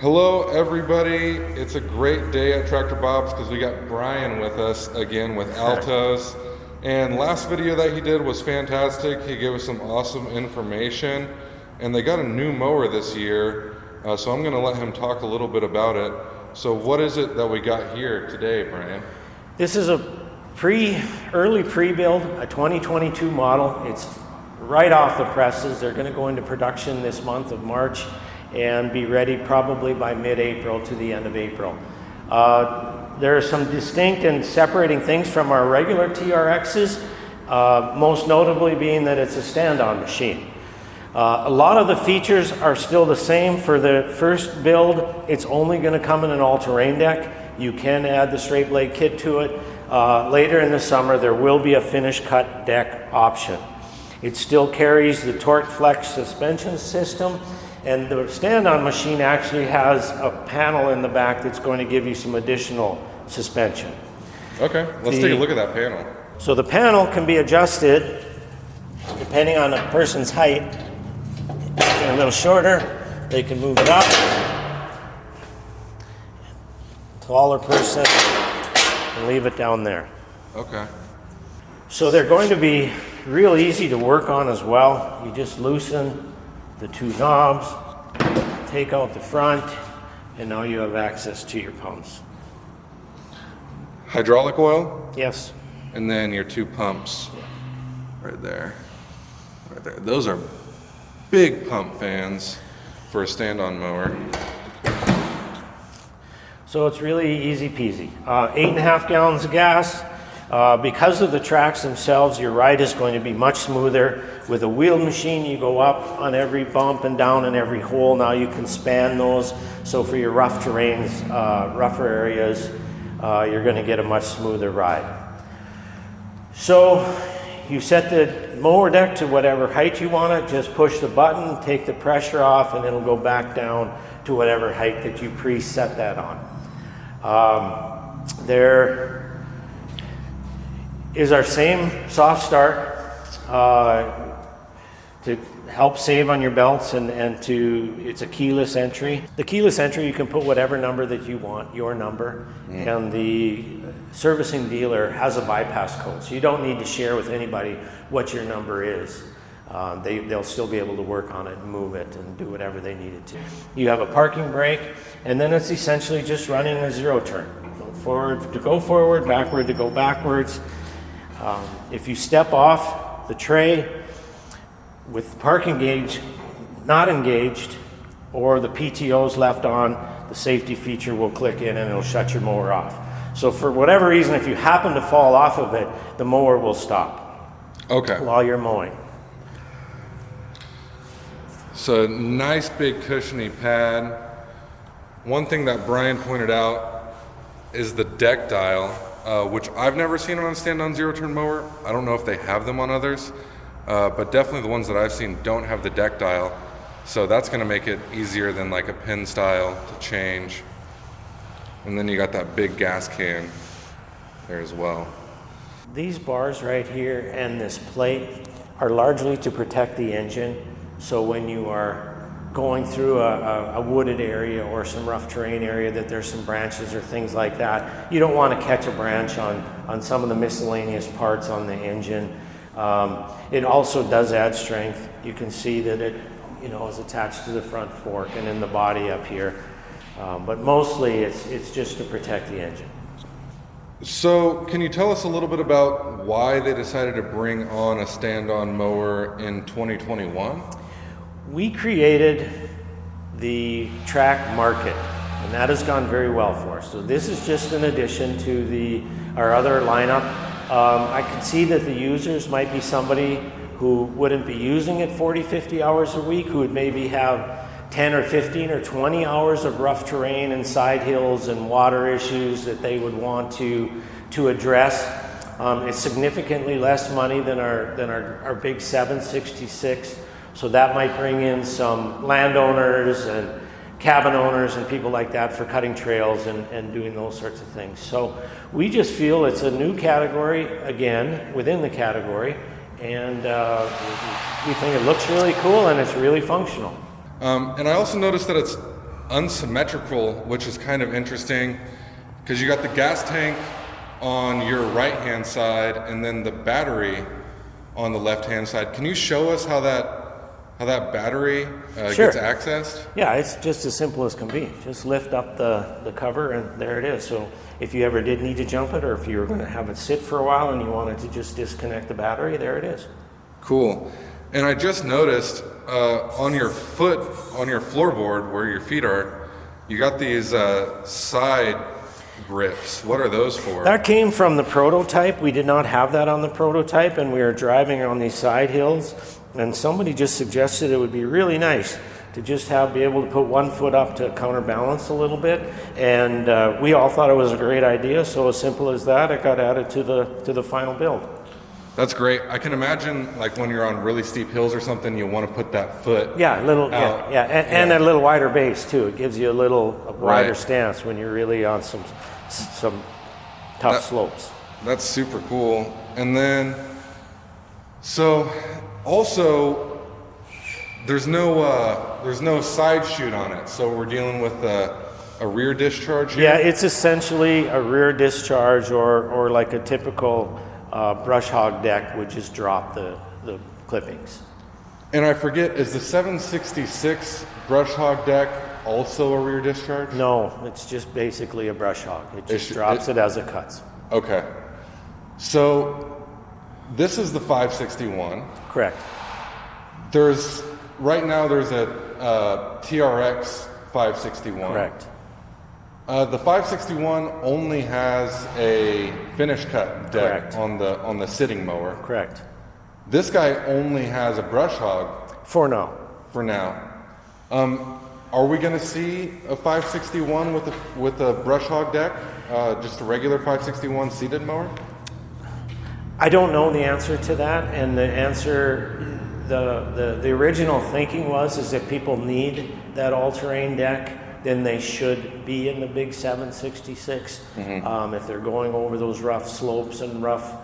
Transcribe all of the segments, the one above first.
Hello everybody, it's a great day at Tractor Bob's because we got Brian with us again with Altoz. And last video that he did was fantastic. He gave us some awesome information and they got a new mower this year. So I'm going to let him talk a little bit about it. So what is it that we got here today, Brian? This is a early pre-build, a 2022 model. It's right off the presses. They're going to go into production this month of March and be ready probably by mid-April to the end of April. There are some distinct and separating things from our regular TRXs, most notably being that it's a stand-on machine. A lot of the features are still the same. For the first build, it's only going to come in an all-terrain deck. You can add the straight blade kit to it. Later in the summer, there will be a finish cut deck option. It still carries the torque flex suspension system, and the stand-on machine actually has a panel in the back that's going to give you some additional suspension. Okay, let's take a look at that panel. So the panel can be adjusted depending on a person's height. If they're a little shorter, they can move it up. Taller person, and leave it down there. Okay. So they're going to be real easy to work on as well. You just loosen the two knobs, take out the front, and now you have access to your pumps. Hydraulic oil? Yes. And then your two pumps right there. Right there. Those are big pump fans for a stand-on mower. So it's really easy peasy. 8.5 gallons of gas. Because of the tracks themselves, your ride is going to be much smoother. With a wheeled machine, you go up on every bump and down in every hole. Now you can span those. So for your rough terrains, rougher areas, you're going to get a much smoother ride. So you set the mower deck to whatever height you want it. Just push the button, take the pressure off, and it'll go back down to whatever height that you preset that on. There is our same soft start to help save on your belts, and it's a keyless entry. The keyless entry, you can put whatever number that you want, your number, and the servicing dealer has a bypass code, so you don't need to share with anybody what your number is. They'll still be able to work on it and move it and do whatever they need it to. You have a parking brake, and then it's essentially just running a zero turn. Forward to go forward, backward to go backwards. If you step off the tray with the parking gauge not engaged or the PTOs left on, the safety feature will click in and it'll shut your mower off. So for whatever reason, if you happen to fall off of it, the mower will stop. Okay. While you're mowing. So nice big cushiony pad. One thing that Brian pointed out is the deck dial, which I've never seen on a stand-on zero-turn mower. I don't know if they have them on others, but definitely the ones that I've seen don't have the deck dial. So that's going to make it easier than like a pin style to change. And then you got that big gas can there as well. These bars right here and this plate are largely to protect the engine. So when you are going through a wooded area or some rough terrain area that there's some branches or things like that, you don't want to catch a branch on some of the miscellaneous parts on the engine. It also does add strength. You can see that it is attached to the front fork and in the body up here. But mostly it's just to protect the engine. So can you tell us a little bit about why they decided to bring on a stand-on mower in 2021? We created the track market, and that has gone very well for us. So this is just an addition to our other lineup. I can see that the users might be somebody who wouldn't be using it 40, 50 hours a week, who would maybe have 10 or 15 or 20 hours of rough terrain and side hills and water issues that they would want to address. It's significantly less money than our big 766. So that might bring in some landowners and cabin owners and people like that for cutting trails and doing those sorts of things. So we just feel it's a new category, again, within the category, and we think it looks really cool and it's really functional. And I also noticed that it's unsymmetrical, which is kind of interesting because you got the gas tank on your right-hand side and then the battery on the left-hand side. Can you show us how that battery Sure. gets accessed? Yeah, it's just as simple as can be. Just lift up the cover and there it is. So if you ever did need to jump it, or if you were going to have it sit for a while and you wanted to just disconnect the battery, there it is. Cool. And I just noticed on your floorboard where your feet are, you got these side grips. What are those for? That came from the prototype. We did not have that on the prototype, and we were driving on these side hills, and somebody just suggested it would be really nice to just be able to put one foot up to counterbalance a little bit, and we all thought it was a great idea. So as simple as that, it got added to the final build. That's great. I can imagine like when you're on really steep hills or something, you want to put that foot. Yeah, a little, out. and a little wider base too. It gives you a wider Right. stance when you're really on some tough slopes. That's super cool. And then, so also, there's no side chute on it. So we're dealing with a rear discharge here. Yeah, it's essentially a rear discharge, or like a typical brush hog deck would just drop the clippings. And I forget, is the 766 brush hog deck also a rear discharge? No, it's just basically a brush hog. It just drops it as it cuts. Okay. So this is the 561. Correct. Right now there's a TRX 561. Correct. The 561 only has a finish cut deck Correct. on the sitting mower. Correct. This guy only has a brush hog For now. for now. Are we going to see a 561 with a brush hog deck? Just a regular 561 seated mower? I don't know the answer to that, and the answer, the original thinking is if people need that all-terrain deck, then they should be in the big 766. If they're going over those rough slopes and rough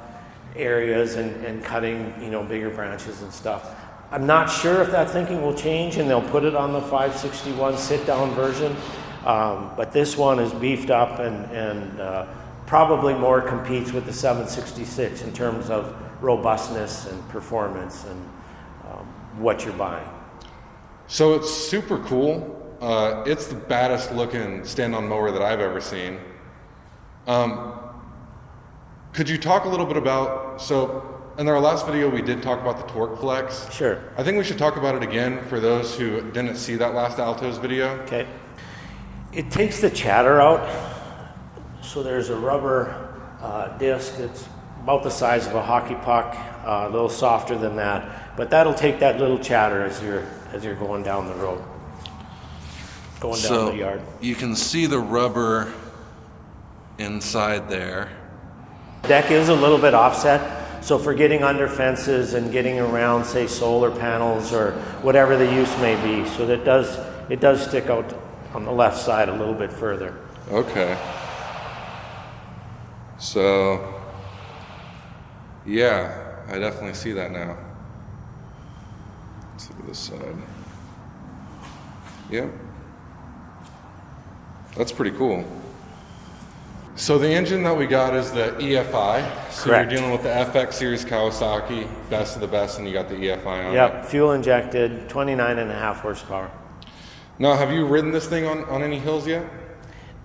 areas and cutting, bigger branches and stuff. I'm not sure if that thinking will change and they'll put it on the 561 sit-down version, but this one is beefed up and probably more competes with the 766 in terms of robustness and performance and what you're buying. So it's super cool. It's the baddest looking stand-on mower that I've ever seen. Could you talk a little bit about, so in our last video we did talk about the torque flex. Sure. I think we should talk about it again for those who didn't see that last Altoz video. Okay. It takes the chatter out. So there's a rubber disc that's about the size of a hockey puck, a little softer than that, but that'll take that little chatter as you're going down the road, going down the yard. You can see the rubber inside there. Deck is a little bit offset, so for getting under fences and getting around, say, solar panels or whatever the use may be, so that it does stick out on the left side a little bit further. Okay. So, yeah, I definitely see that now. Let's look at this side. Yep. That's pretty cool. So the engine that we got is the EFI. So Correct. you're dealing with the FX series Kawasaki, best of the best, and you got the EFI on it. Yep, fuel injected, 29.5 horsepower. Now, have you ridden this thing on any hills yet?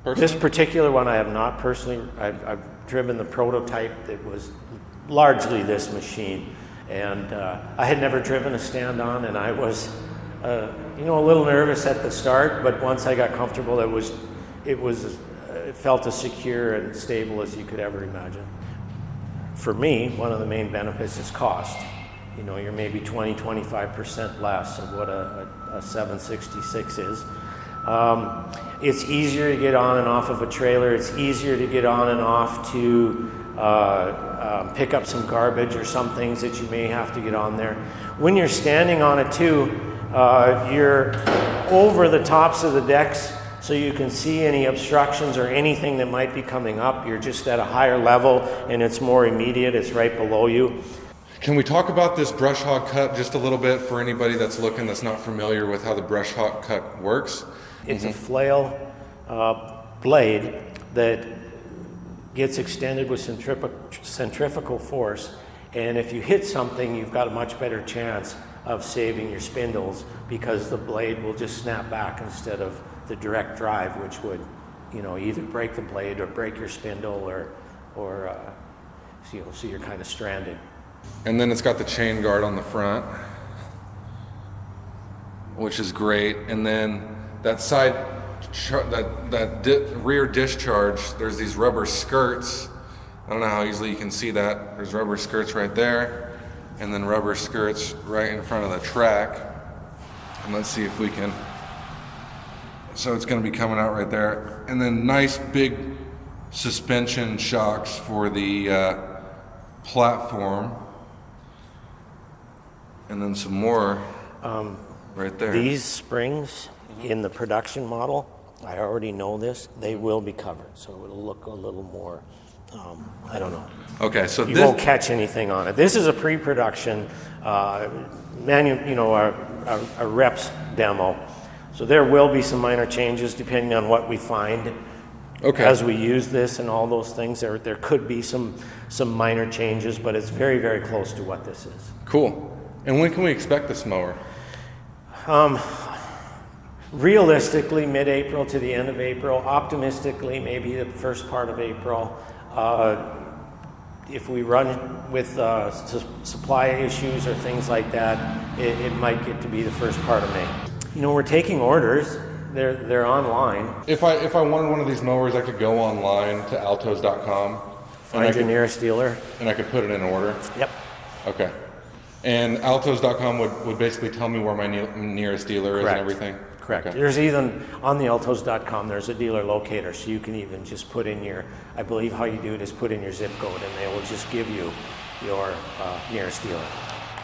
Personally? This particular one I have not personally. I've driven the prototype that was largely this machine, and I had never driven a stand-on, and I was a little nervous at the start, but once I got comfortable, it felt as secure and stable as you could ever imagine. For me, one of the main benefits is cost. You're maybe 20-25% less of what a 766 is. It's easier to get on and off of a trailer. It's easier to get on and off to pick up some garbage or some things that you may have to get on there. When you're standing on it too, you're over the tops of the decks so you can see any obstructions or anything that might be coming up. You're just at a higher level and it's more immediate. It's right below you. Can we talk about this brush hog cut just a little bit for anybody that's looking that's not familiar with how the brush hog cut works? It's a flail blade that gets extended with centrifugal force, and if you hit something, you've got a much better chance of saving your spindles because the blade will just snap back instead of the direct drive, which would, you know, either break the blade or break your spindle, or so you're kind of stranded. And then it's got the chain guard on the front, which is great. And then that side, rear discharge, there's these rubber skirts. I don't know how easily you can see that. There's rubber skirts right there, and then rubber skirts right in front of the track. And let's see if we can. So it's going to be coming out right there. And then nice big suspension shocks for the platform. And then some more right there. These springs in the production model, I already know this, they will be covered. So it'll look a little more, I don't know. Okay, so You won't catch anything on it. This is a pre-production, a reps demo. So there will be some minor changes depending on what we find as we use this and all those things. There could be some minor changes, but it's very, very close to what this is. Cool. And when can we expect this mower? Realistically, mid-April to the end of April. Optimistically, maybe the first part of April. If we run with supply issues or things like that, it might get to be the first part of May. You know, we're taking orders. They're online. If I wanted one of these mowers, I could go online to altoz.com. Find your nearest dealer. And I could put it in order? Yep. Okay. And altoz.com would basically tell me where my nearest dealer is and everything? Correct. Okay. There's even, on the altoz.com, there's a dealer locator, so you can even just put in your, I believe how you do it is put in your zip code, and they will just give you your nearest dealer.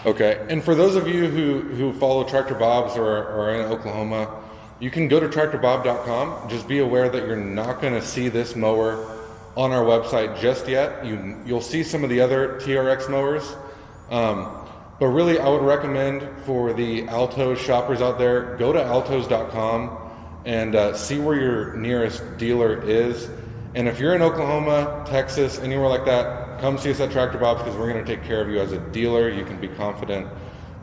Okay. And for those of you who follow Tractor Bob's or are in Oklahoma, you can go to tractorbob.com. Just be aware that you're not going to see this mower on our website just yet. You'll see some of the other TRX mowers. But really, I would recommend for the Altoz shoppers out there, go to altoz.com and see where your nearest dealer is. And if you're in Oklahoma, Texas, anywhere like that, come see us at Tractor Bob's because we're going to take care of you as a dealer. You can be confident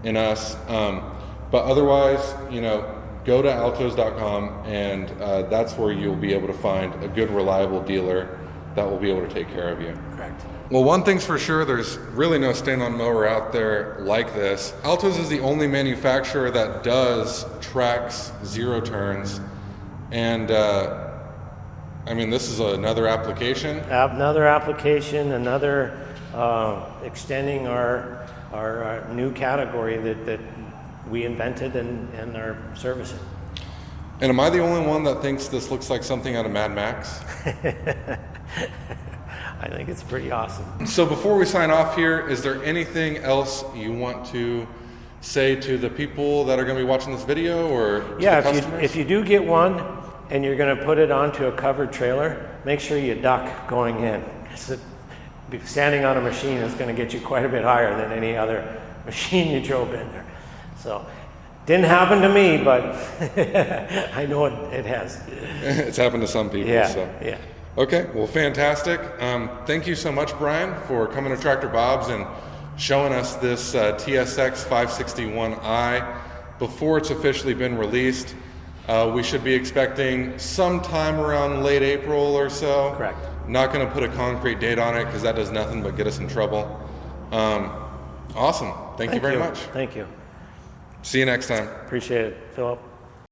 in us. But otherwise, you know, go to altoz.com and that's where you'll be able to find a good, reliable dealer that will be able to take care of you. Correct. Well, one thing's for sure, there's really no stand-on mower out there like this. Altoz is the only manufacturer that tracks zero turns. And I mean, this is another application. Another application, another extending our new category that we invented and are servicing. And am I the only one that thinks this looks like something out of Mad Max? I think it's pretty awesome. So before we sign off here, is there anything else you want to say to the people that are going to be watching this video, or to the customers? If you do get one and you're going to put it onto a covered trailer, make sure you duck going in. Standing on a machine is going to get you quite a bit higher than any other machine you drove in there. So, didn't happen to me, but I know it has. It's happened to some people. Yeah, so. yeah. Okay, well, fantastic. Thank you so much, Brian, for coming to Tractor Bob's and showing us this TSX561i before it's officially been released. We should be expecting sometime around late April or so. Correct. Not going to put a concrete date on it because that does nothing but get us in trouble. Awesome. Thank you very much. Thank you. See you next time. Appreciate it, Philip.